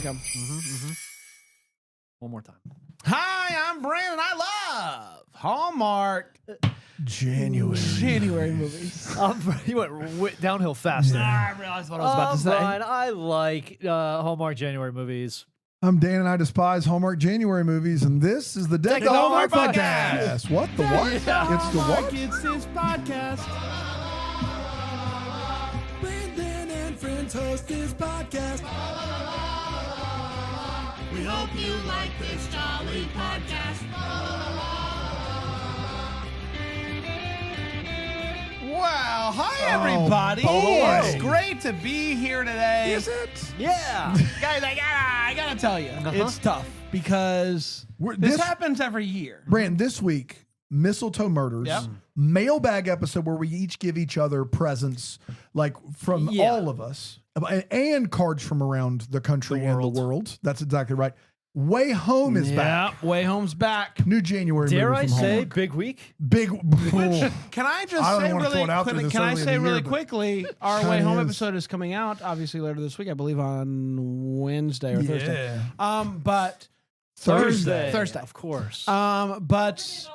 them. One more time. Hi, I'm Brandon. I love Hallmark January movies. You went downhill fast there. I realized what I was about to say. Brian, I like Hallmark January movies. I'm Dan, and I despise Hallmark January movies, and this is the Deck the Hallmark podcast. What the what? Yeah. It's the what? It's his podcast. Brandon and friends host this podcast. We hope you like this jolly podcast. Wow. Hi, everybody. boy. It's great to be here today. Is it? Yeah. Guys, I gotta tell you, it's tough because this happens every year. Brandon, this week, Mistletoe Murders, Yep. mailbag episode where we each give each other presents, like from all of us, and cards from around the country and the world. That's exactly right. Way Home is back. Way Home's back. New January Dare movie I from say Hallmark. big week? Big. Can I just I don't say wanna really throw it out there quickly? this Can I early in say the really year, but quickly? Our kinda Way Home is. episode is coming out obviously later this week. I believe on Wednesday or Thursday. But Thursday. Of course. but.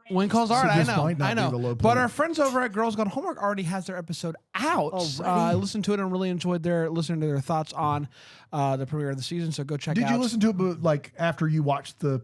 When Calls the Heart, So I this know, might not I be know. the low But point. our friends over at Girls Gone Homework already has their episode out. I listened to it and really enjoyed listening to their thoughts on the premiere of the season. So go check Did out. you listen to it like after you watched the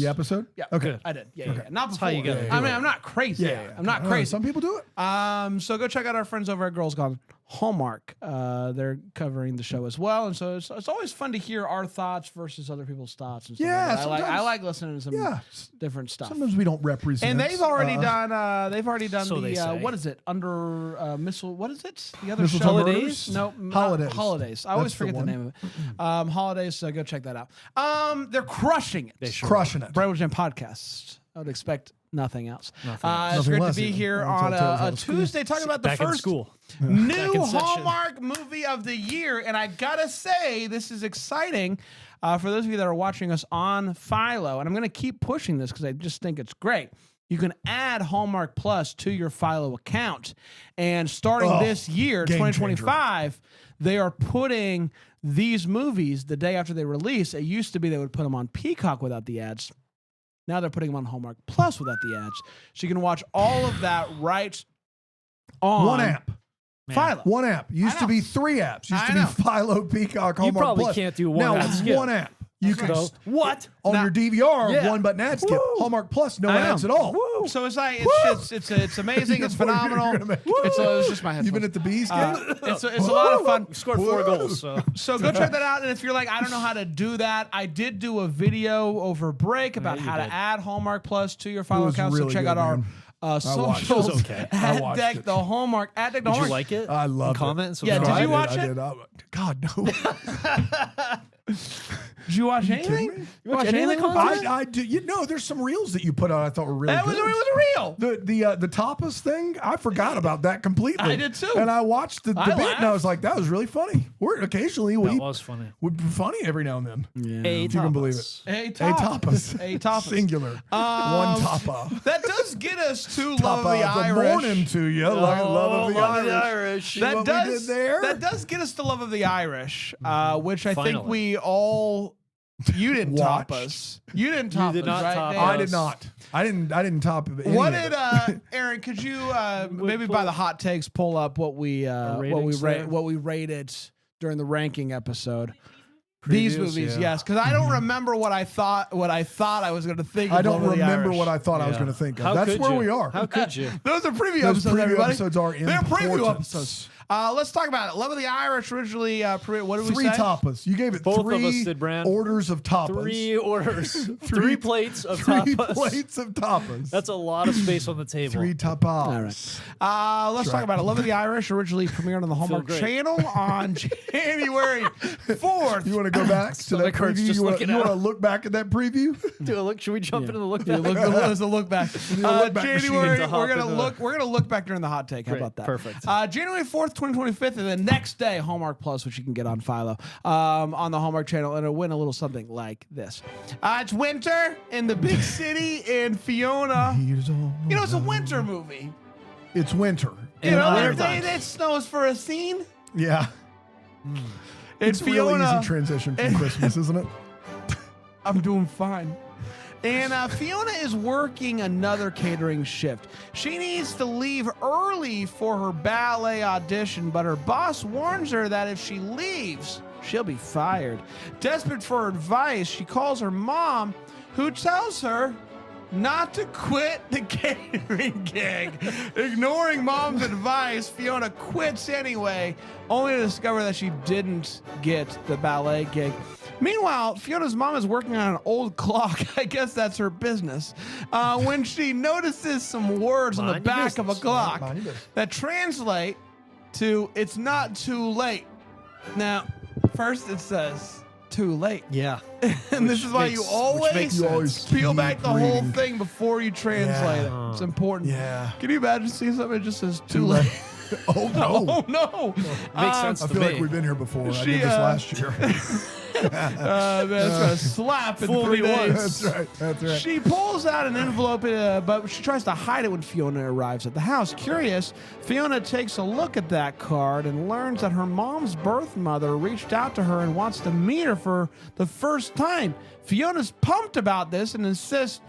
episode? Yeah. Okay. I did. Yeah. Not before. how you gotta do I mean, I'm not crazy. I'm not crazy. Some people do it. So go check out our friends over at Girls Gone Hallmark. They're covering the show as well, and so it's always fun to hear our thoughts versus other people's thoughts. And stuff Yeah, like that. I sometimes- like listening to some Yeah. different stuff. Sometimes we don't represent. And they've already done. They've already done So they the say. what is it under missile? What is it? The other Mistletoe show? Murders? No, Holidays. Holidays. I always That's the forget the one. name of it. Holidays. So go check that out. They're crushing it. They sure crushing it. Brandwood Jam Podcast. I would expect nothing else. It's Nothing great less to be even. here Until on Tales out a of school. Tuesday talking about the Back in first school. new Back in session. Hallmark movie of the year. And I gotta say, this is exciting for those of you that are watching us on Philo. And I'm gonna keep pushing this because I just think it's great. You can add Hallmark Plus to your Philo account. And starting this year, game 2025, they are putting these movies the day after they release. It used to be they would put them on Peacock without the ads. Now they're putting them on Hallmark Plus without the ads. So you can watch all of that right on One app. Philo. One app. Used I to know. be 3 apps. Used I to know. be Philo, Peacock, Hallmark probably Plus. can't do one now ad skip. one app. You can Though. What? on Now- your DVR, Yeah. one button ad skip. Woo. Hallmark Plus, no I know. ads at all. So it's like it's amazing. It's phenomenal. You're gonna make- It's just my headphones. You've been at the Bees game? It's a lot of fun. You scored 4 goals, so. So go check that out. And if you're like, I don't know how to do that, I did do a video over break about you how to did. add Hallmark Plus to your Philo was account. So really check good, out our man. watched it. socials. It was okay. I At watched Deck it. the Hallmark. At Deck the Did you Hallmark. like it? I love Comment. Yeah, did you watch I it? did. God, no. Did you watch kidding anything? me? You watch any of the anything? content? I do. You know, there's some reels that you put out I thought were really That was good. real. The tapas thing, I forgot about that completely. I did too. And I watched the bit and I laughed. was like, that was really funny. Or occasionally That we was funny. would be funny every now and then. Hey, If you can believe it. A A tapas. A tapas. Singular. One tapa. That does get us to Love Tapa of the Irish. morning to you. Like love of the Love of the Irish. Irish. What we did there? That does get us to Love of the Irish, which I think Finally. we all. You didn't top Watched. us. You didn't top did us, not right? top Dave? I did not. I didn't top any What of did it. Aaron? Could you maybe by the hot takes pull up what we ratings there? what we rated during the ranking episode? These Previous, movies, yeah. yes, because I don't remember what I thought I was going to think. I of don't Love of the remember Irish. what I thought I was Yeah. going to think of. How That's could where you? we are. How could you? Those are preview Those episodes, preview everybody. episodes are They're preview important. episodes. Let's talk about it. Love of the Irish originally. What did we 3 say? tapas. You gave it Both of 3 us did, Brand. orders of tapas. 3 orders. 3 plates of 3 tapas. plates of tapas. That's a lot of space on the table. 3 tapas. Let's talk about it. Love of the Irish originally premiered on the Hallmark great. Channel on January 4th. You want to go back to Stomach that hurts preview? just You want looking to out. look back at that preview? Do a look. Should we jump into the look? Yeah, back? let's look back. look back machine January. to hop We're gonna into look. We're gonna look back during the hot take. How Great, about that? perfect. January 4th, 2025, and the next day, Hallmark Plus, which you can get on Philo, on the Hallmark Channel, and it'll win a little something like this. It's winter in the big city in Fiona. You know, it's a winter movie. It's winter. You know, wintertime. it snows for a scene. Yeah. It's a real easy transition from Christmas, isn't it? I'm doing fine. And Fiona is working another catering shift. She needs to leave early for her ballet audition, but her boss warns her that if she leaves, she'll be fired. Desperate for advice, she calls her mom, who tells her not to quit the catering gig. Ignoring mom's advice, Fiona quits anyway, only to discover that she didn't get the ballet gig. Meanwhile, Fiona's mom is working on an old clock. I guess that's her business. When she notices some words on the back of a clock that translate to "it's not too late." Now, first it says "too late." Yeah. And this is why you always peel back the whole thing before you translate it. It's important. Yeah. Can you imagine seeing something that just says "too late"? Oh no! Oh no! Makes sense I to feel me. like we've been here before. I She, did this last year. That's gonna slap in Fool 3 me days. once. That's right. That's right. She pulls out an envelope, but she tries to hide it when Fiona arrives at the house. Curious, Fiona takes a look at that card and learns that her mom's birth mother reached out to her and wants to meet her for the first time. Fiona's pumped about this and insists,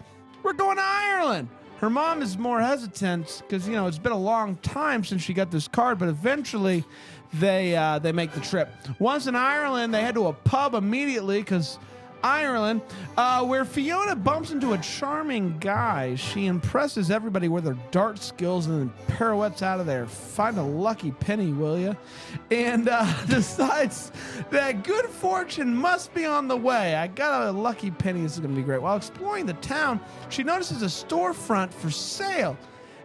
"We're going to Ireland." Her mom is more hesitant because, it's been a long time since she got this card, but eventually they make the trip. Once in Ireland, they head to a pub immediately because Ireland, where Fiona bumps into a charming guy. She impresses everybody with her dart skills and then pirouettes out of there. Find a lucky penny, will ya? And decides that good fortune must be on the way. I got a lucky penny. This is going to be great. While exploring the town, she notices a storefront for sale.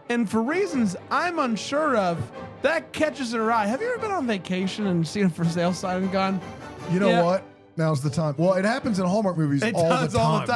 And for reasons I'm unsure of, that catches her eye. Have you ever been on vacation and seen a for sale sign and gone, You know what? Now's the time. Well, it happens in Hallmark movies It all does the time. all the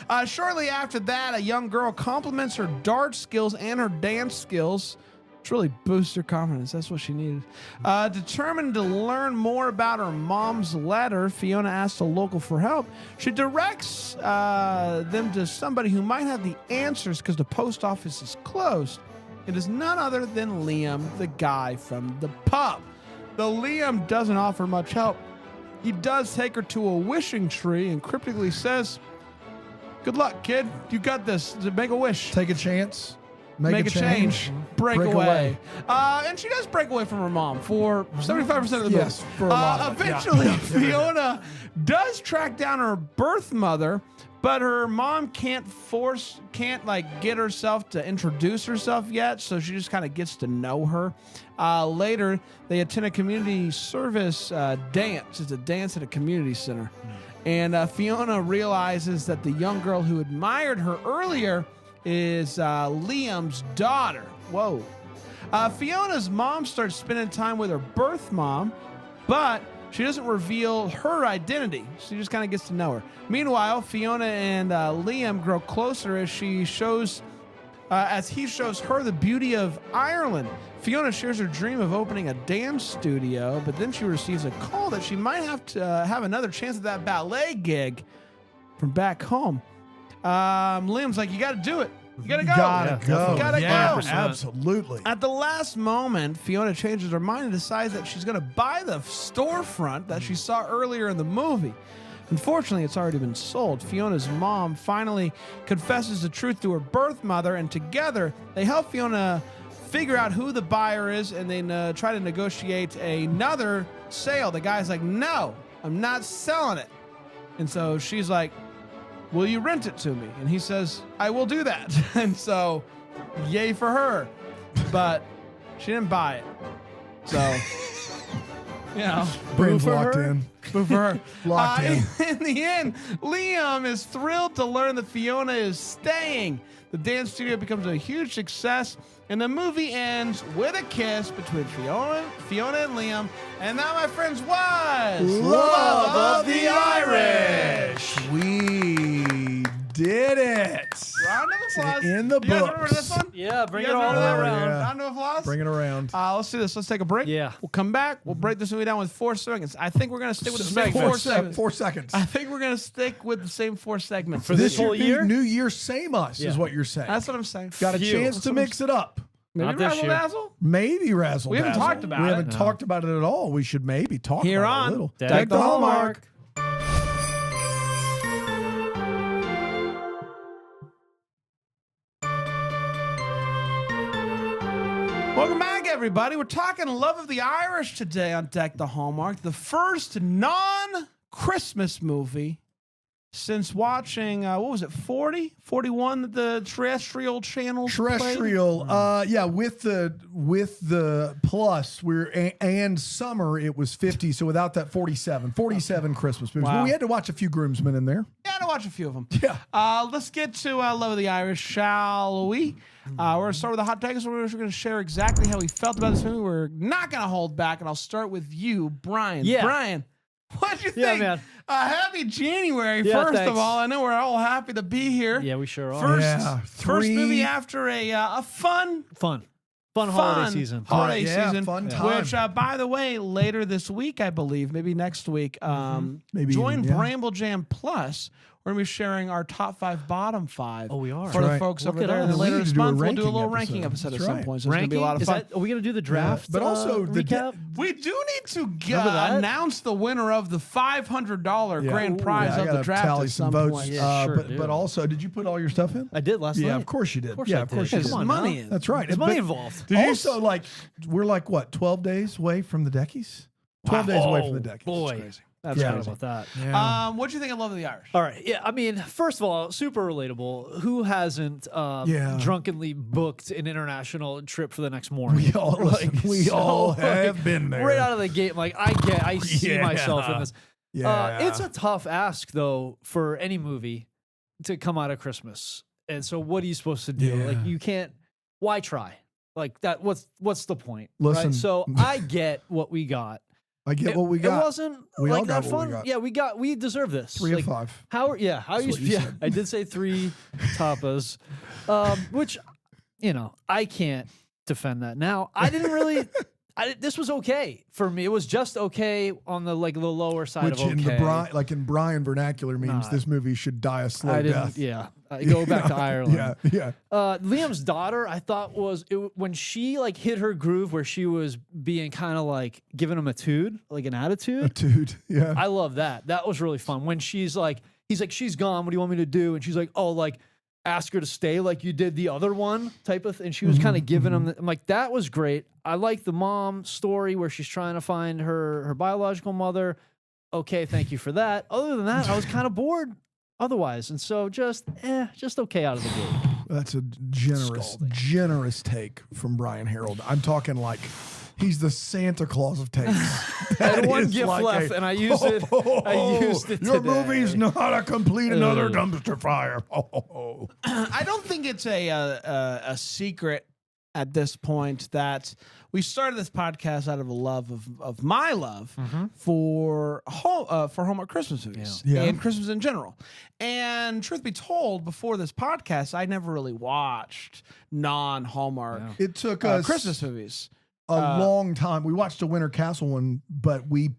time. Shortly after that, a young girl compliments her dart skills and her dance skills, which really boosts her confidence. That's what she needed. Determined to learn more about her mom's letter, Fiona asks a local for help. She directs them to somebody who might have the answers because the post office is closed. It is none other than Liam, the guy from the pub. Though Liam doesn't offer much help, he does take her to a wishing tree and cryptically says, "Good luck, kid. You got this. Make a wish. Take a chance. Make a change. Break Break away." away. And she does break away from her mom for 75% of the movie. Yes, for a lot of it. Eventually, Fiona does track down her birth mother, but her mom can't get herself to introduce herself yet, so she just kind of gets to know her. Later, they attend a community service dance. It's a dance at a community center. And Fiona realizes that the young girl who admired her earlier is Liam's daughter. Whoa. Fiona's mom starts spending time with her birth mom, but she doesn't reveal her identity. She just kind of gets to know her. Meanwhile, Fiona and Liam grow closer as he shows her the beauty of Ireland. Fiona shares her dream of opening a dance studio, but then she receives a call that she might have to have another chance at that ballet gig from back home. Liam's like, "You got to do it. You got to go. Gotta go. You got to Yeah, go." absolutely. At the last moment, Fiona changes her mind and decides that she's going to buy the storefront that she saw earlier in the movie. Unfortunately, it's already been sold. Fiona's mom finally confesses the truth to her birth mother, and together they help Fiona figure out who the buyer is and then try to negotiate another sale. The guy's like, "No, I'm not selling it." And so she's like, "Will you rent it to me?" And he says, "I will do that." And so, yay for her. But she didn't buy it. So, Brain's boo for locked her. in. Boo for her. Locked in. In the end, Liam is thrilled to learn that Fiona is staying. The dance studio becomes a huge success, and the movie ends with a kiss between Fiona and Liam. And that, my friends, was Love of the Irish. We did it. Round of applause. In the You guys remember books. this one? Yeah, bring You it guys all the remember way that? around. Yeah. Round of applause. Bring it around. Let's do this. Let's take a break. Yeah. We'll come back. We'll break this movie down with 4 seconds. I think we're going to stick with the same Segments. 4 segments. 4 seconds. I think we're going to stick with the same 4 segments. For this whole should be year? New Year, same us, Yeah. is what you're saying. That's what I'm saying. Got a Phew. chance to mix it up. Maybe Not this Razzle year. Dazzle? Maybe Razzle We haven't Dazzle. talked about We it. haven't talked about it at all. We should maybe talk Here about it on a little. Deck the Hallmark. Welcome back, everybody. We're talking Love of the Irish today on Deck the Hallmark, the first non-Christmas movie since watching, what was it, 40? 41 that the terrestrial channels played? Terrestrial, yeah, with the plus, and summer it was 50. So without that 47 Christmas movies. Wow. Well, we had to watch a few groomsmen in there. Yeah, to watch a few of them. Yeah. Let's get to Love of the Irish, shall we? We're going to start with the hot takes. We're going to share exactly how we felt about this movie. We're not going to hold back, and I'll start with you, Brian. Yeah. Brian, what do you Yeah, think? man. Happy January, Yeah, first of thanks. all. I know we're all happy to be here. Yeah, we sure are. First, Yeah, first three- movie after a fun Fun holiday season. Holiday Right, yeah, season. fun time. Which, by the way, later this week, I believe, maybe next week, Maybe join even, yeah. Bramble Jam Plus. We're going to be sharing our top 5, bottom 5. Oh, we are. For That's the right. folks Look over at there. us. And We later need this to do a month, we'll do a ranking little episode. ranking episode That's at some right. point. So it's going to be a lot of Is fun. that, are we going to do the draft? but also the recap? We do need to Remember that? announce the winner of the $500 grand Ooh, prize yeah, I of the gotta draft tally at some some votes. point. Yeah, sure do. but also, did you put all your stuff in? I did last night. Yeah, of course you did. course yeah, I of course did. you Come did. on money now. in. That's right. There's money But involved. Also, like we're like what 12 days away from the Deckies. 12 days away from the Deckies. Boy, That's Yeah. crazy. about that. What do you think of Love of the Irish? All right. Yeah. I mean, first of all, super relatable. Who hasn't Yeah. drunkenly booked an international trip for the next morning? We all we so, all have like, been there. Right out of the gate, I'm like, I see Yeah. myself in this. Yeah. It's a tough ask though for any movie to come out of Christmas. And so, what are you supposed to do? Yeah. Like, you can't. Why try? Like that. What's the point? Listen. Right? So I get what we got. I get what we got. It wasn't We all like got that what we fun. got. Yeah, we deserve this. 3 like, of 5. how you That's what you said. I did say 3 tapas, which I can't defend that. Now I didn't really. This was okay for me. It was just okay on the lower side Which of okay. in Brian vernacular means Nah. this movie should die a slow I death. didn't. Yeah, I go back to Ireland. Yeah. Liam's daughter, I thought when she hit her groove where she was being kind of like giving him an attitude. Dude. Yeah. I love that. That was really fun. When he's like, she's gone. What do you want me to do? And she's like, oh, ask her to stay like you did the other one type of thing. And she was kind of giving him. I'm like, that was great. I like the mom story where she's trying to find her biological mother. Okay, thank you for that. Other than that, I was kind of bored otherwise. And so just okay out of the gate. That's a generous take from Brian Harold. I'm talking like he's the Santa Claus of takes. I had That one is gift like left, and I used it. I used it Your today. movie's not a complete another dumpster fire. I don't think it's a secret at this point that we started this podcast out of a love of my love for Hallmark Christmas movies Yeah. and Christmas in general. And truth be told, before this podcast, I never really watched non-Hallmark It took us Christmas movies. a long time. We watched the Winter Castle one, but we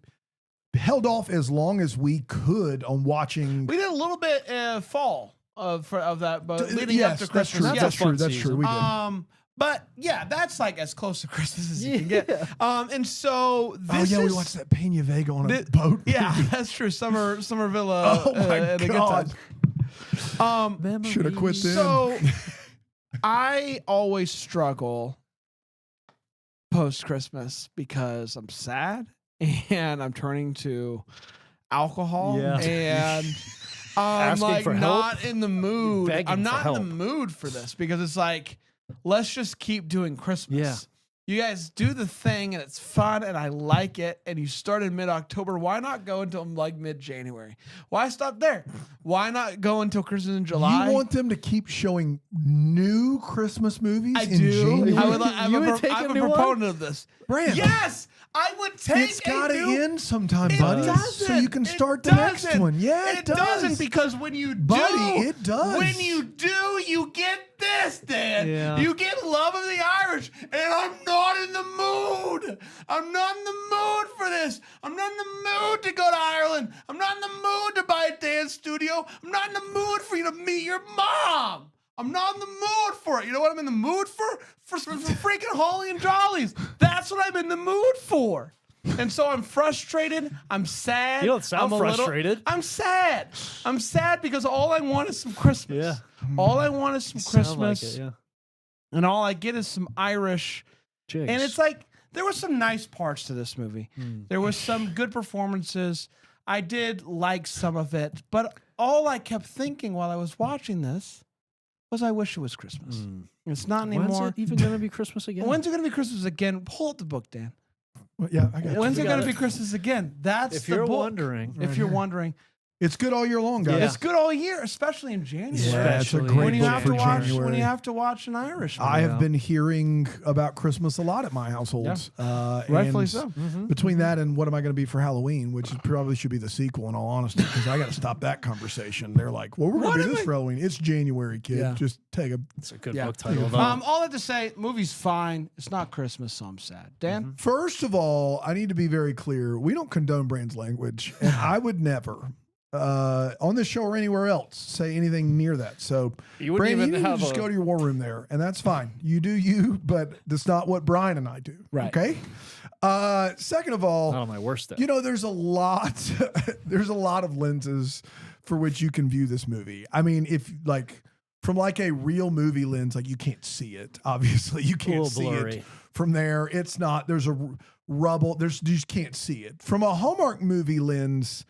held off as long as we could on watching. We did a little bit fall of that, but leading up Yes, to that's Christmas. true. yeah. That's true. fun That's true. season. We did. But yeah, that's like as close to Christmas as you can get. And so this we is, watched that Pena Vega on a boat. Yeah, movie. that's true. Somerville. Oh my and the Good God. Times. Should have quit then. So I always struggle post Christmas because I'm sad and I'm turning to alcohol Yeah. and I'm Asking like for not help? in the mood. Begging I'm for not in help. the mood for this because it's like, let's just keep doing Christmas. Yeah. You guys do the thing and it's fun and I like it. And you start in mid-October. Why not go until like mid-January? Why stop there? Why not go until Christmas in July? You want them to keep showing new Christmas movies? I in do. January? I would. I'm You a, would take I'm a a new one? proponent of this. Brandon. Yes, I would take. It's got to new, end sometime, It buddy. doesn't. So you can It start the next doesn't. one. Yeah, it does. doesn't because when you do, Buddy, it does. When you do, you get this, Dan. Yeah. You get Love of the Irish, and I'm not in the mood. I'm not in the mood for this. I'm not in the mood to go to Ireland. I'm not in the mood to buy a dance studio. I'm not in the mood for you to meet your mom. I'm not in the mood for it. You know what I'm in the mood for? For freaking Holly and Jollies. That's what I'm in the mood for. And so I'm frustrated. I'm sad. You don't sound frustrated. I'm sad. I'm sad because all I want is some Christmas. Yeah. All I want is some Sound like Christmas. it, yeah. And all I get is some Irish. Jigs. And it's like, there were some nice parts to this movie. There was some good performances. I did like some of it. But all I kept thinking while I was watching this was I wish it was Christmas. It's not When's anymore. it even going to be Christmas again? When's it going to be Christmas again? Pull up the book, Dan. Well, yeah, I got you. When's it We going to got be Christmas again? That's if the you're book. wondering. If you're wondering. It's good all year long, guys. Yeah. It's good all year, especially in January. Yeah, it's a Especially great When you book have for to watch, January. when you have to watch an Irish movie. I have been hearing about Christmas a lot at my household. Rightfully and so. Between that and what am I going to be for Halloween, which probably should be the sequel in all honesty, because I got to stop that conversation. They're like, well, we're going to do this for Halloween. It's January, kid. Yeah. Just take a... It's a good Yeah. book title, though. All I have to say, movie's fine. It's not Christmas, so I'm sad. Dan? First of all, I need to be very clear. We don't condone Brand's language, and I would never... on this show or anywhere else, say anything near that. So, You wouldn't Brandon, even you need have to just a- go to your war room there, and that's fine. You do you, but that's not what Brian and I do. Right. Okay. Second of all, Not on my worst day. you know, there's a lot, there's a lot of lenses for which you can view this movie. I mean, if like from like a real movie lens, like you can't see it. Obviously, you can't little see blurry. it from there. It's not. There's a rubble. You just can't see it from a Hallmark movie lens.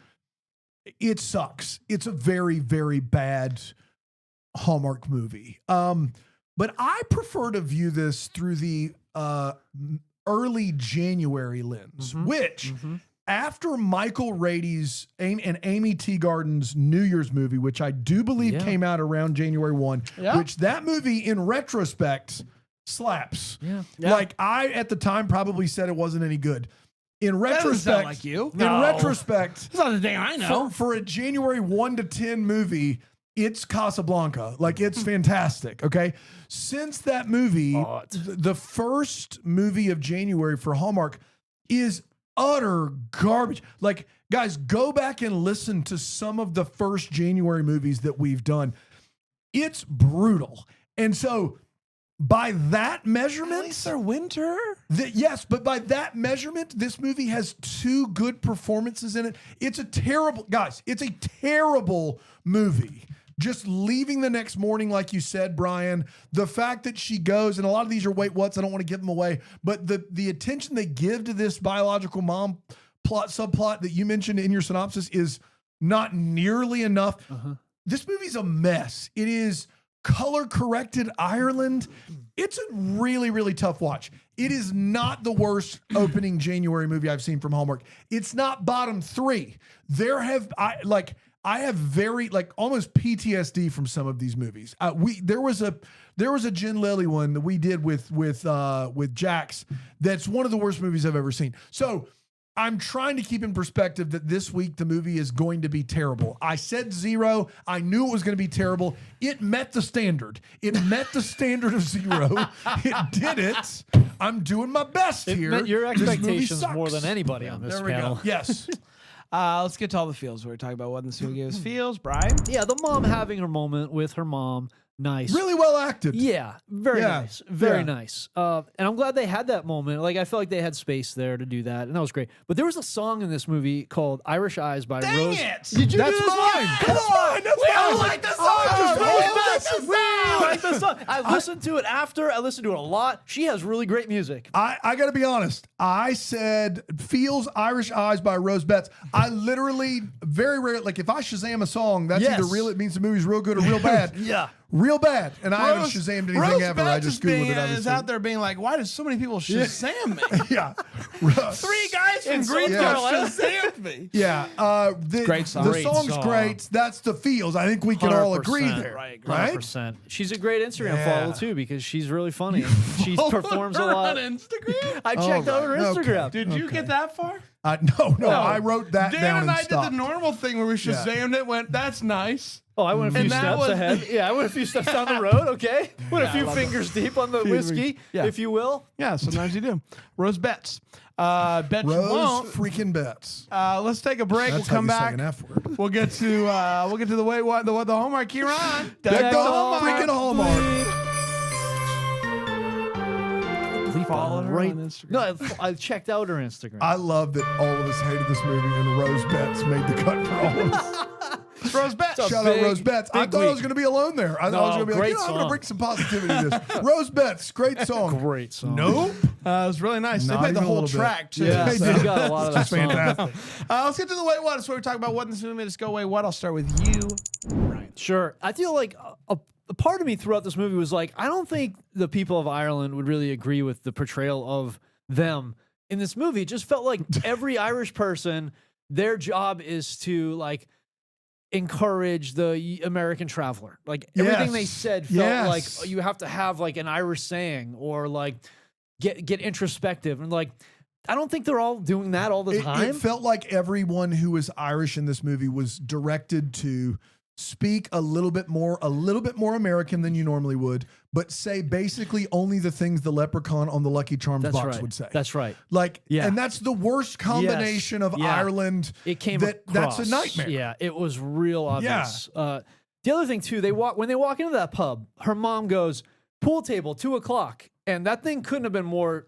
It sucks. It's a very, very bad Hallmark movie. But I prefer to view this through the early January lens, which after Michael Rady's and Amy Teagarden's New Year's movie, which I do believe Yeah. came out around January 1, Yeah. which that movie in retrospect slaps. Yeah. Like I at the time probably said it wasn't any good. In That doesn't retrospect, sound like you. in No. retrospect, It's not the thing I know. for a January 1 to 10 movie, it's Casablanca. Like it's fantastic. Okay. Since that movie, Hot. the first movie of January for Hallmark is utter garbage. Like, guys, go back and listen to some of the first January movies that we've done. It's brutal. And so by that measurement, At least they're winter. yes, but by that measurement, this movie has two good performances in it. It's a terrible, guys, it's a terrible movie. Just leaving the next morning, like you said, Brian, the fact that she goes, and a lot of these are wait what's, I don't want to give them away, but the attention they give to this biological mom subplot that you mentioned in your synopsis is not nearly enough. This movie's a mess. It is color corrected Ireland. It's a really, really tough watch. It is not the worst opening January movie I've seen from Hallmark. It's not bottom three. I have very almost PTSD from some of these movies. There was a Jen Lilly one that we did with Jax. That's one of the worst movies I've ever seen. So I'm trying to keep in perspective that this week the movie is going to be terrible. I said 0. I knew it was going to be terrible. It met the standard. It met the standard of 0. It did it. I'm doing my best It here. met your This movie expectations sucks. more than anybody on this There we panel. go. Yes. Let's get to all the feels. We're talking about what this movie gives feels. Brian? Yeah, the mom having her moment with her mom. Nice. Really well acted. Yeah, very Yeah. nice. Very Yeah. nice. And I'm glad they had that moment. Like, I felt like they had space there to do that, and that was great. But there was a song in this movie called Irish Eyes by Dang Rose. it! Did you That's do this mine. one? That's mine. That's We all mine. like the song. Oh, Like the song. I listened to it after. I listened to it a lot. She has really great music. I got to be honest. I said "Feels Irish Eyes" by Rose Betts. I literally very rarely, like if I Shazam a song, that's Yes. either real. It means the movie's real good or real bad. Yeah. Real bad. And I haven't Shazammed anything Rose ever. I Betts just is googled it. is Obviously. out there being like, why do so many people Shazam me? Yeah. 3 guys from In Green South Carolina Carolina. Shazammed me. Yeah. Great song. The Great song's song. great. That's the feels. I think we can all agree 100%. there. Right. Right? 100%. She's a great Instagram Yeah. follow too because she's really funny. She performs a Her lot. on Instagram. I checked out her right. Okay. Instagram. Did you get that far? No, I wrote that Dan down and I stopped. did the normal thing where we Yeah. Shazammed it. Went, that's nice. Oh, I went a few And that steps was- ahead. Yeah, I went a few steps down the road. Okay, went a few fingers deep on the whiskey, Yeah. if you will. Yeah, sometimes you do. Rose bets. Bet you Rose won't. freaking bets. Let's take a break. That's We'll come how you back. say an F word. We'll get to the wait what the Hallmark here on. Deck the Hallmark. freaking Hallmark. Followed her on Instagram. No, I checked out her Instagram. I love that all of us hated this movie and Rose Betts made the cut for all of us. It's Rose Betts. It's a Shout big, out Rose Betts. I big thought I was week. going to be alone there. I thought I was going to be like, great I'm going to song. bring some positivity to this. Rose Betts, great song. Great song. Nope. It was really nice. They Not played the even a whole little bit. track too. Yeah, They so did. we got a lot of that It's song. fantastic. Let's get to the wait what. It's where we talk about what in this movie made us go wait what. I'll start with you. Sure. I feel like a part of me throughout this movie was like, I don't think the people of Ireland would really agree with the portrayal of them in this movie. It just felt like every Irish person, their job is to like encourage the American traveler. Like everything they said felt like you have to have like an Irish saying or like get introspective and like. I don't think they're all doing that all the time. It felt like everyone who was Irish in this movie was directed to speak a little bit more American than you normally would, but say basically only the things the leprechaun on the Lucky Charms That's box right. would say. That's right. Like, Yeah. and that's the worst combination of Yeah. Ireland. It came That's a across. nightmare. Yeah, it was real obvious. The other thing too, when they walk into that pub, her mom goes, "Pool table, 2:00," and that thing couldn't have been more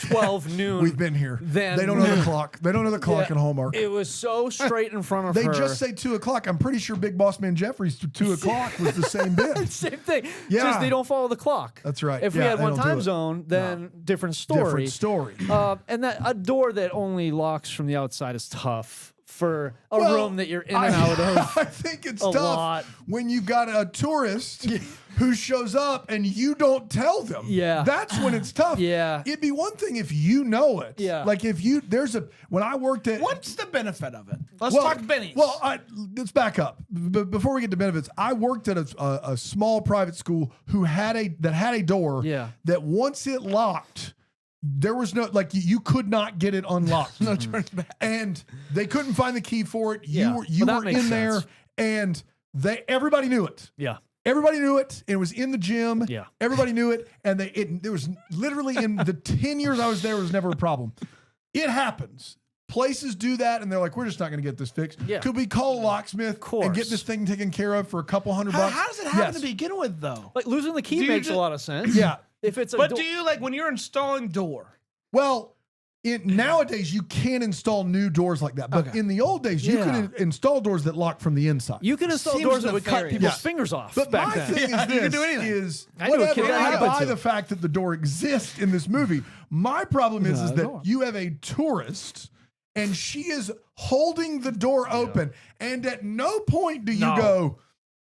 12 noon. We've been here. Then They don't know the clock. They don't know the clock Yeah, in Hallmark. It was so straight in front of They her. just say 2:00. I'm pretty sure Big Boss Man Jeffries 2:00 was the same bit. same thing. Yeah. Just they don't follow the clock. That's right. If we Yeah, had they one don't do time it. zone, then different story. Different story. And that a door that only locks from the outside is tough for a Well, room that you're in and out of. I think it's a tough lot. when you've got a tourist who shows up and you don't tell them. Yeah. That's when it's tough. Yeah. It'd be one thing if you know it. Yeah. Like if when I worked at. What's the benefit of it? Let's Well, talk bennies. Well, let's back up. Before we get to benefits, I worked at a small private school who had a door Yeah. that once it locked, there was no you could not get it unlocked. no turning back. And they couldn't find the key for it. Yeah. You Well, that were makes in there, sense. and everybody knew it. Yeah. Everybody knew it. It was in the gym. Yeah. Everybody knew it, and there was literally in the 10 years I was there, it was never a problem. It happens. Places do that, and they're like, "We're just not going to get this fixed." Yeah. Could we call a locksmith and get this thing taken care of for a couple $100 bucks? How does it happen Yes. to begin with, though? Like losing the key Do you makes a ju- lot of sense. Yeah. If it's a But door- do you like when you're installing door? Well, nowadays you can install new doors like that, but Okay. in the old days you Yeah. could install doors that lock from the inside. you can install Seems doors that would cut nefarious. people's Yeah. fingers off But back my then. thing Yeah, is you can this: do anything. is I knew a whatever. kid that I happened buy to. the fact that the door exists in this movie. My problem is that you have a tourist, and she is holding the door open, and at no point do you No. go,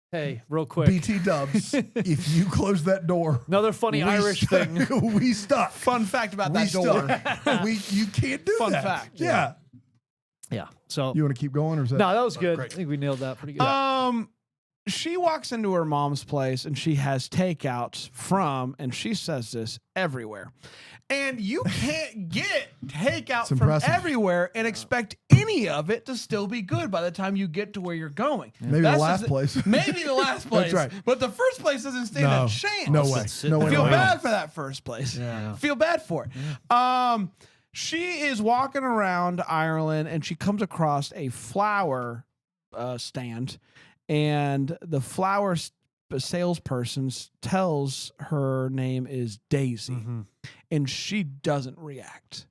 Hey, real quick. BT Dubs, if you close that door. Another funny Irish thing. we stuck. Fun fact about We that door. stuck. You can't do Fun that. fact. Yeah. Yeah. So You want to keep going, or is that? no, that was good. great. I think we nailed that pretty good. She walks into her mom's place and she has takeouts from, and she says this everywhere. And you can't get takeout It's from impressive. everywhere and expect any of it to still be good by the time you get to where you're going. Maybe That's the last just- place. Maybe the last place. right. But the first place doesn't stand No. a chance. No way. Sit No there. way. I feel no way. bad for that first place. Yeah. Feel bad for it. She is walking around Ireland and she comes across a flower stand, and the flower salesperson tells her name is Daisy, Mm-hmm. and she doesn't react.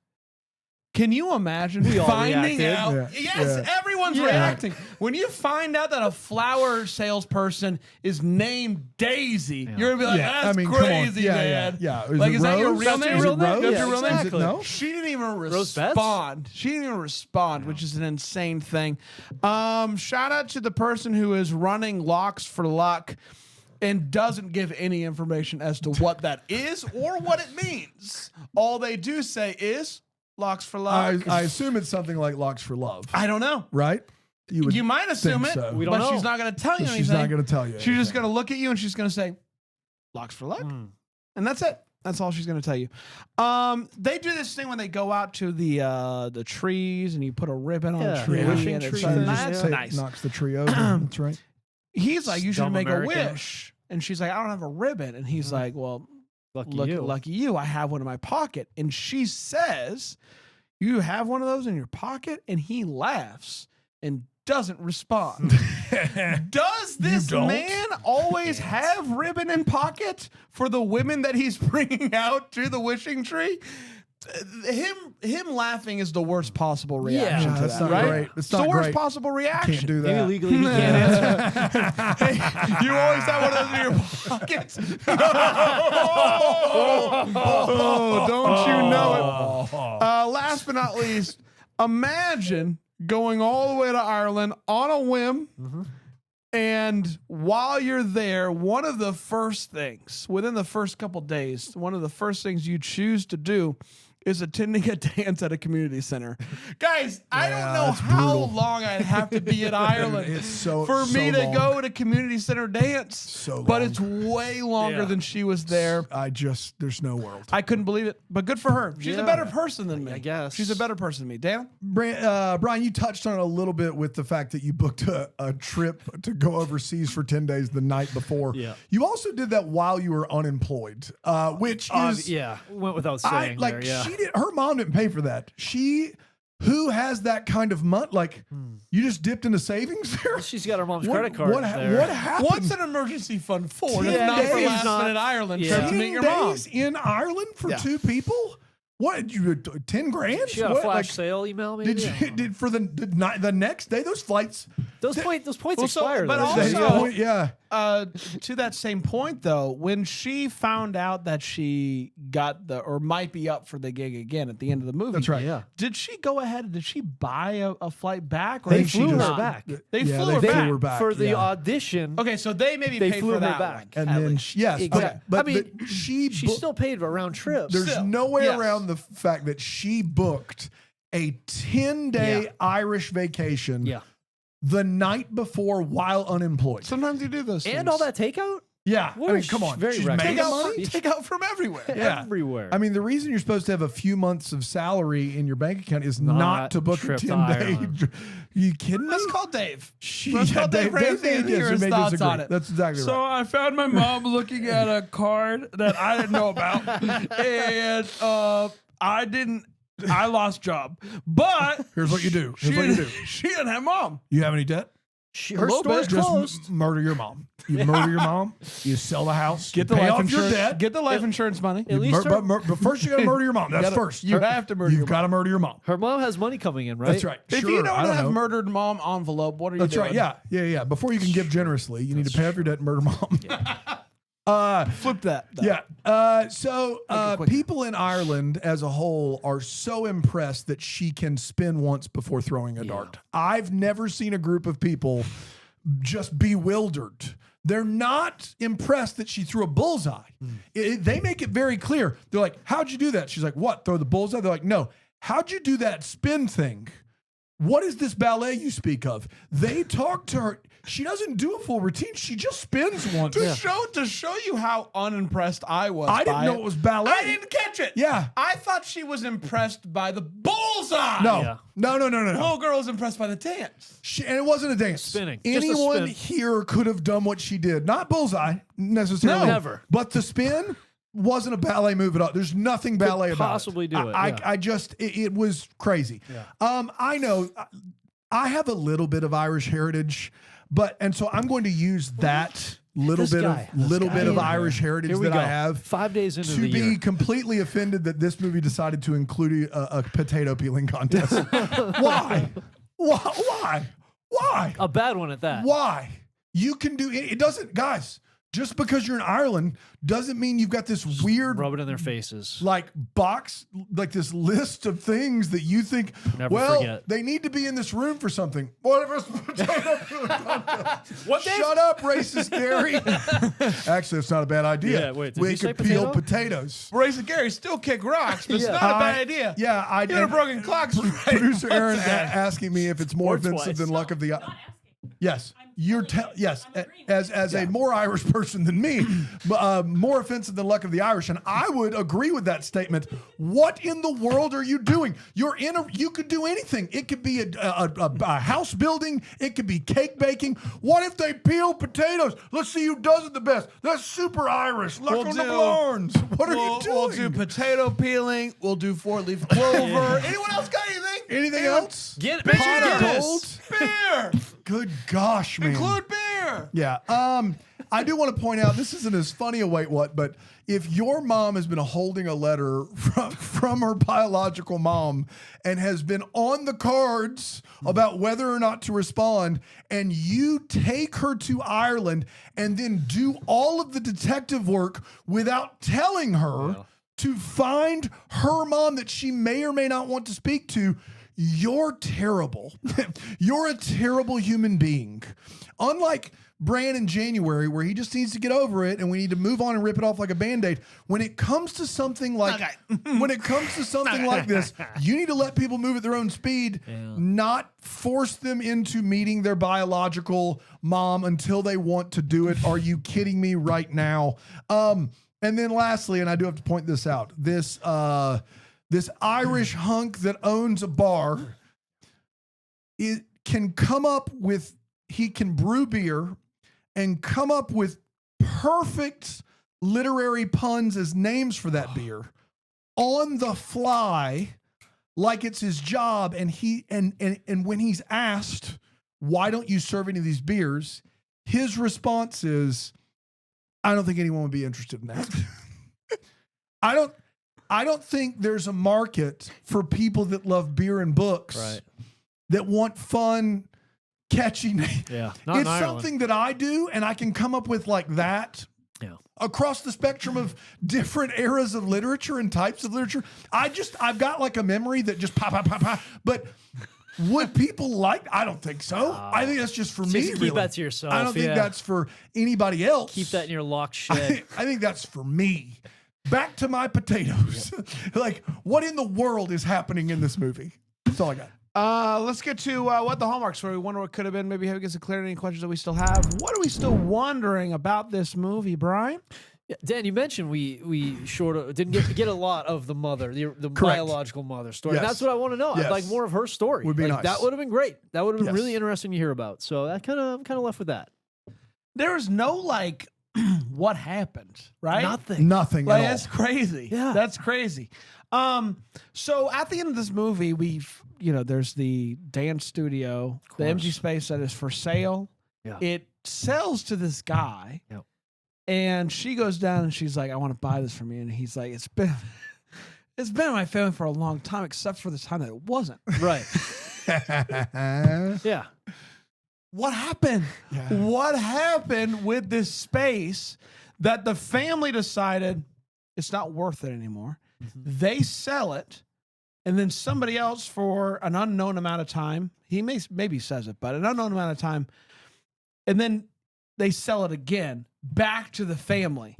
Can you imagine We all finding reacted. out? Yeah. Yes, Yeah. everyone's Yeah. reacting. When you find out that a flower salesperson is named Daisy, you're gonna be like, Yeah, "That's I mean, come on. crazy, Yeah, man." yeah. Like, is that your Rose? real That's name? your Real name? Rose? Yeah, That's your real name? exactly. No? She didn't even Rose Betts? respond. She didn't even respond, which is an insane thing. Shout out to the person who is running Locks for Luck and doesn't give any information as to what that is or what it means. All they do say is Locks for Luck. I assume it's something like Locks for Love, I don't know. right? would You might assume think it, so. We don't but know. she's not going to tell you anything. She's not going to tell you. She's just anything. going to look at you and she's going to say, Locks for Luck. And that's it. That's all she's going to tell you. They do this thing when they go out to the trees and you put a ribbon on a Yeah, tree. wishing and it's tree like, thing. that's Say it nice. knocks the tree over. That's right. he's like, you should Dumb make American. a wish. And she's like, I don't have a ribbon. And he's like, well, Lucky lucky you. you. I have one in my pocket. And she says, you have one of those in your pocket? And he laughs and doesn't respond. Does this man always have ribbon in pocket for the women that he's bringing out to the wishing tree? Him laughing is the worst possible reaction to that's that, not right? great. It's It's the not worst great. possible reaction. Can't do Maybe that. legally he can't answer. Hey, you always have one of those in your pockets. Oh, don't you know it? Last but not least, imagine going all the way to Ireland on a whim. And while you're there, one of the first things, within the first couple days, one of the first things you choose to do is attending a dance at a community center. Guys, I don't know that's how brutal. long I'd have to be in Ireland It's so for me so to long. go to community center dance. So But long. it's way longer than she was there. There's no world. I couldn't believe it, but good for her. She's a Yeah. better person than me. I guess. She's a better person than me. Dan? Brian, you touched on it a little bit with the fact that you booked a trip to go overseas for 10 days the night before. Yeah. You also did that while you were unemployed, which is Went without saying. her mom didn't pay for that. Who has that kind of money? Like, you just dipped into savings there? She's got her mom's credit card. What happened? What's an emergency fund for? 10 If not for days. last minute Ireland Yeah. trip to meet 10 your mom. days in Ireland for Yeah. two people? What did you 10 grand? She got a What, flash like, sale email. Maybe did for the next day those flights? those points Well, so- expired. but though. also- yeah. To that same point, though, when she found out that she got or might be up for the gig again at the end of the movie, That's right. Yeah. Did she go ahead? Did she buy a flight back? Or They did she flew her not? back. They Yeah, flew they her flew back. her back. for the yeah. audition. Okay, so they maybe They paid flew for her that back. one, And at then least. yes, Exactly. but I mean, she She still paid a round trip. there's still, no way yes. around the fact that she booked a 10-day Yeah. Irish vacation Yeah. the night before while unemployed. Sometimes you do those things. And all that takeout? Yeah, What I a mean, come on, very she's reckless. making take out, money. take out from everywhere. Yeah. Everywhere. I mean, the reason you're supposed to have a few months of salary in your bank account is not Not to book a trip to 10-day. Ireland. You kidding me? Let's call Dave. She- Let's yeah, call Dave Ramsey and did, hear she his may thoughts disagree. on it. That's exactly So right. I found my mom looking at a card that I didn't know about, and I lost job. But Here's what you do. she Here's what you do. didn't, she didn't have mom. You have any debt? her little store's bit. Just closed. murder your mom. You murder your mom. You sell the house. Get you the pay life off insurance. your debt. Get the life insurance money. At least her, but first you got to murder your mom. That's gotta- first. you have to murder You've your got to murder your mom. her mom has money coming in, right? That's right. If Sure, you don't I have know. murdered mom envelope, what are you That's doing? right. Yeah. Before you can give generously, you need to pay off your debt and murder mom. Flip that. though. Yeah. So quicker. people in Ireland as a whole are so impressed that she can spin once before throwing a dart. I've never seen a group of people just bewildered. They're not impressed that she threw a bullseye. They make it very clear. They're like, how'd you do that? She's like, what? Throw the bullseye? They're like, no. How'd you do that spin thing? What is this ballet you speak of? They talk to her. She doesn't do a full routine. She just spins once. To show you how unimpressed I was. I didn't by know it was ballet. I didn't catch it. Yeah. I thought she was impressed by the bullseye. No. Yeah. No. The little girl was impressed by the dance. And it wasn't a dance. Spinning. Just a Anyone spin. here could have done what she did. Not bullseye necessarily. No. Never. But the spin wasn't a ballet move at all. There's nothing ballet about possibly it. do it, I, yeah. I just, it was crazy. I know I have a little bit of Irish heritage, and so I'm going to use that little This bit guy. of Irish heritage Here we that go. I have 5 days into to the be year. completely offended that this movie decided to include a potato peeling contest. Why? Why? A bad one at that. Why? You can do it. It doesn't, guys. Just because you're in Ireland doesn't mean you've got this weird Rub it in their faces. like box, like this list of things that you think, Never well, forget. they need to be in this room for something. What if it's potato peeling contest? What, Dave? Shut up, racist Gary. Actually, it's not a bad idea. Yeah, wait, did we he say could peel potato? potatoes. Racing Gary still kick rocks, but it's Yeah. not a bad idea. Yeah, You'd have broken clocks. Producer Aaron asking me if it's more Or offensive twice. than luck of the eye. Yes, yes. As a more Irish person than me, more offensive than luck of the Irish, and I would agree with that statement. What in the world are you doing? You could do anything. It could be a house building. It could be cake baking. What if they peel potatoes? Let's see who does it the best. That's super Irish. Luck on the Blarns. What are you doing? We'll do potato peeling. We'll do 4-leaf clover. Anyone else got anything? Anything else? Get Pot of Guinness. gold? Beer. Good gosh, man. Include beer. Yeah. I do want to point out this isn't as funny a wait what, but if your mom has been holding a letter from her biological mom and has been on the cards about whether or not to respond, and you take her to Ireland and then do all of the detective work without telling her to find her mom that she may or may not want to speak to, you're terrible. You're a terrible human being. Unlike Bran in January, where he just needs to get over it and we need to move on and rip it off like a Band-Aid. When it comes to something like this, you need to let people move at their own speed, not force them into meeting their biological mom until they want to do it. Are you kidding me right now? And then lastly, and I do have to point this out, this Irish hunk that owns a bar, it can come up with, he can brew beer and come up with perfect literary puns as names for that beer on the fly, like it's his job. And and when he's asked, why don't you serve any of these beers? His response is, I don't think anyone would be interested in that. I don't think there's a market for people that love beer and books that want fun, catchy names. Yeah, it's something that I do, and I can come up with like that across the spectrum of different eras of literature and types of literature. I've got like a memory that just pop. But would people like? I don't think so. I think that's just for me. Keep really. that to yourself. I don't think that's for anybody else. Keep that in your locked shed. I think that's for me. Back to my potatoes. Like, what in the world is happening in this movie? That's all I got. Let's get to what the Hallmark story. We wonder what could have been. Maybe have get some clarity, any questions that we still have. What are we still wondering about this movie, Brian? Yeah, Dan, you mentioned we didn't get a lot of the mother, the biological mother story. Yes. And that's what I want to know. Yes. I'd like more of her story. Would be nice. That would have been great. That would have been Yes. really interesting to hear about. So that I'm kind of left with that. There is no like what happened, right? Nothing Like, at all. that's crazy. Yeah. That's crazy. So at the end of this movie, there's the dance studio, the empty space that is for sale. Yeah. It sells to this guy. Yep. And she goes down and she's like, I want to buy this from you. And he's like, it's been in my family for a long time, except for the time that it wasn't. Right. Yeah. What happened? Yeah. What happened with this space that the family decided it's not worth it anymore? Mm-hmm. They sell it, and then somebody else for an unknown amount of time, he maybe says it, but an unknown amount of time, and then they sell it again back to the family.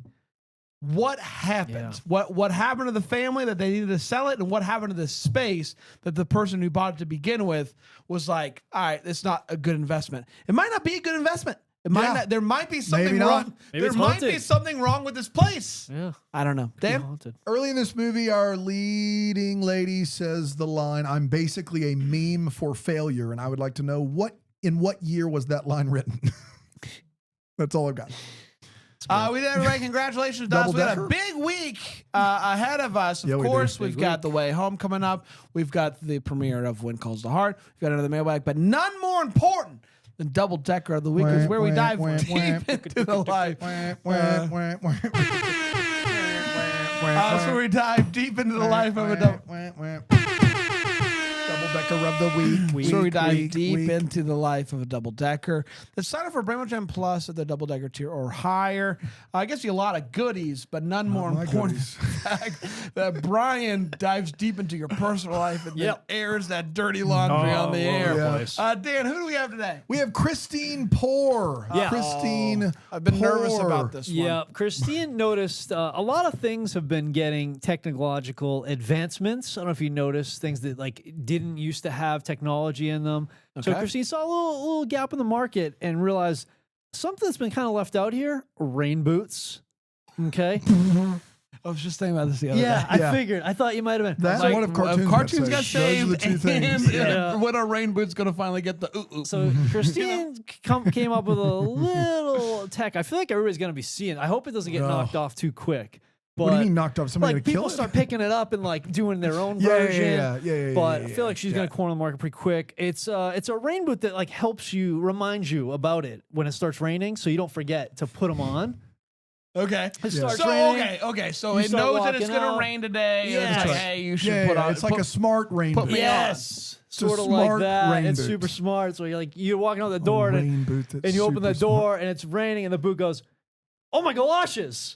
What happened? Yeah. What happened to the family that they needed to sell it, and what happened to this space that the person who bought it to begin with was like, all right, it's not a good investment. It might not be a good investment. It might not. There might be something Maybe not. wrong. Maybe There it's might be haunted. something wrong with this place. Yeah. I don't know. Dan? Haunted. Early in this movie, our leading lady says the line, I'm basically a meme for failure. And I would like to know in what year was that line written? That's all I've got. We did everybody. Congratulations to us. We got a big week ahead of us. Of Yeah, we do. course, we've got The Way Home coming up. We've got the premiere of When Calls the Heart. We've got another mailbag, but none more important than Double Decker of the Week, is where we dive deep into the life. That's where we dive deep into the life of a Double-decker of the week. So we dive deep into the life of a double decker. The sign up for Brainwatch M Plus at the double decker tier or higher. I guess you a lot of goodies, but none more my important goodies. than the fact that Brian dives deep into your personal life and then airs that dirty laundry on the air. Dan, who do we have today? We have Christine Poor. Yeah. Christine I've been nervous Poor. about this one. Yeah, Christine noticed a lot of things have been getting technological advancements. I don't know if you noticed things that like didn't didn't used to have technology in them. So Okay. Christine saw a little gap in the market and realized something that's been kind of left out here: rain boots. Okay. I was just thinking about this the other Yeah, day. I figured. I thought you might have been. That's Like, one of cartoons. cartoons got got saved. Those are the saved, two and things. Yeah. when are rain boots going to finally get the ooh? So Christine came up with a little tech. I feel like everybody's going to be seeing. I hope it doesn't get No. knocked off too quick. But What do you mean knocked off? Somebody like gonna kill people it? start picking it up and like doing their own Yeah, yeah, version. yeah. But yeah, I feel like she's going to corner the market pretty quick. It's a rain boot that like helps you, reminds you about it when it starts raining, so you don't forget to put them on. Okay. It starts So raining. okay. So You it start knows that it's walking going to out. rain today. And Yeah. it's like, That's hey, you should Yeah, put yeah, on. it's like a smart rain put boot. me Yes. It's a Sort of like smart that. rain It's boot. super smart. So you're walking out the door A and, rain boot that's and you open the super smart. door and it's raining and the boot goes, "Oh my galoshes!"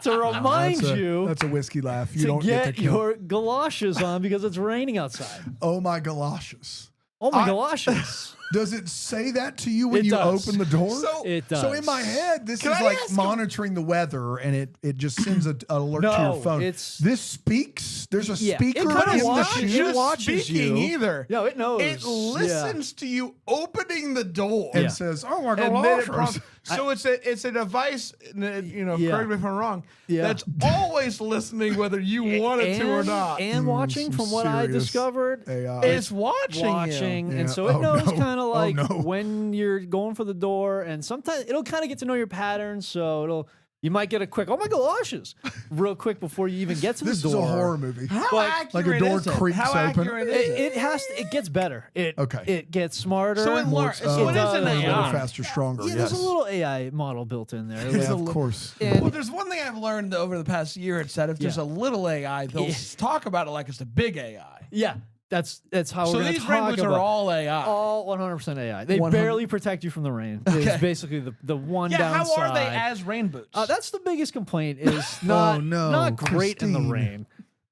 to remind you That's a whiskey laugh. You to don't get to kill. your galoshes on because it's raining outside. Oh my galoshes. Oh my galoshes! Does it say that to you when It you does. open the door? It So does. in my head, this Can is I like ask you- monitoring the weather, and it just sends an alert to No, your phone. it's- This speaks. There's a Yeah, it speaker kinda in the watches- shoe, it watches speaking you. either. No, it knows. It listens to you opening the door. and Yeah. says, "Oh my And then it galoshes." prompts- so it's a device, Yeah. correct me if I'm wrong, Yeah. that's always listening whether you want it to or not. And watching, some from what I serious discovered, AI. It's watching. watching, Yeah. and so it Oh, knows no. kind of Oh, like no. when you're going for the door, and sometimes it'll kind of get to know your patterns. So you might get a quick, "Oh my galoshes," real quick before you even get to This the door. is a horror movie. How Like- accurate like a door is it? creaks How open. accurate is it? It gets better. Okay. It gets smarter. So it learns. So it is an better, AI. faster, stronger. Yeah, yes. there's a little AI model built in there. Yeah, of course. And Well, there's one thing I've learned over the past year. It's that if there's Yeah. a little AI, they'll Yeah. talk about it like it's a big AI. yeah, that's how So we're going to these rain talk boots about are all AI. all 100% AI. They 100 barely protect you from the rain. Okay. It's basically the one yeah, downside. how are they as rain boots? That's the biggest complaint is not not great in the Christine. rain.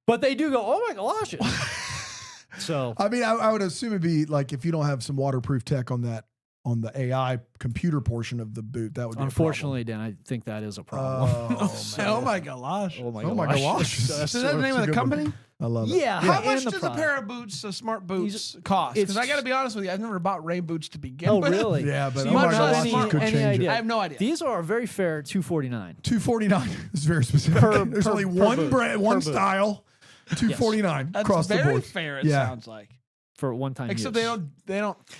But they do go, "Oh my galoshes." So I mean, I would assume it'd be like if you don't have some waterproof tech on the AI computer portion of the boot, that would be unfortunately, Dan, I think that is a a problem. problem. oh my gosh. Oh my Oh my galoshes. galoshes. That's Is that the name of the company? I love it. Yeah. How and much the does a product. pair of boots, smart boots, cost? Because I got to be honest with you, I've never bought rain boots to begin Oh, with. really? Yeah, but So oh you my don't have galoshes any, could any change it. idea. I have no idea. These are a very fair $249. $249 is very specific. There's per only boot. one brand, one Per boot. style. $249 That's across the very board. fair, it Yeah. sounds like. For one-time Except use. they don't.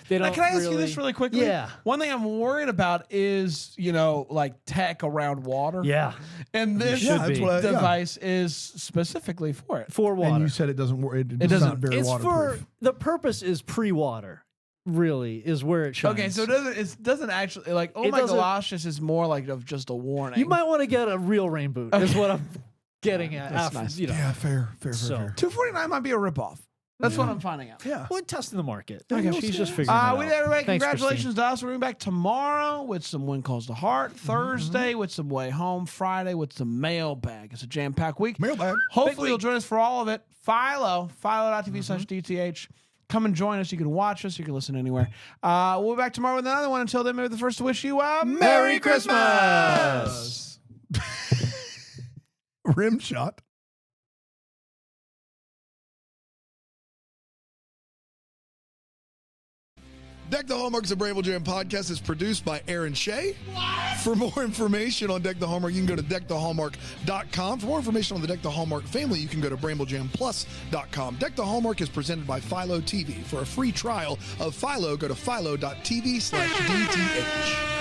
They Now, don't can I ask you really- this really quickly? Yeah. One thing I'm worried about is, like tech around water. Yeah. And this should be. device is specifically for it. For water. And you said it doesn't work. It's doesn't- not very It's waterproof. for the purpose is pre-water. Really is where it shines. Okay, so it doesn't actually like It my doesn't- galoshes is more like of just a warning. you might want to get a real rain boot. Is what I'm getting at. That's after, nice. Yeah, fair. So- fair. $249 might be a ripoff. That's what I'm finding out. Yeah. We're testing the market. Okay. She's just figuring it out. We did everybody. Thanks, Congratulations to us. We're going back tomorrow with some When Calls the Heart. Thursday with some Way Home. Friday with some Mailbag. It's a jam-packed week. Mailbag. Hopefully you'll join us for all of it. Philo.tv/DTH. Come and join us. You can watch us. You can listen anywhere. We'll be back tomorrow with another one. Until then, maybe the first to wish you a Merry Christmas. Rim shot. Deck the Hallmark's a Bramble Jam podcast is produced by Aaron Shea. For more information on Deck the Hallmark, you can go to deckthehallmark.com. For more information on the Deck the Hallmark family, you can go to bramblejamplus.com. Deck the Hallmark is presented by Philo TV. For a free trial of Philo, go to philo.tv/DTH.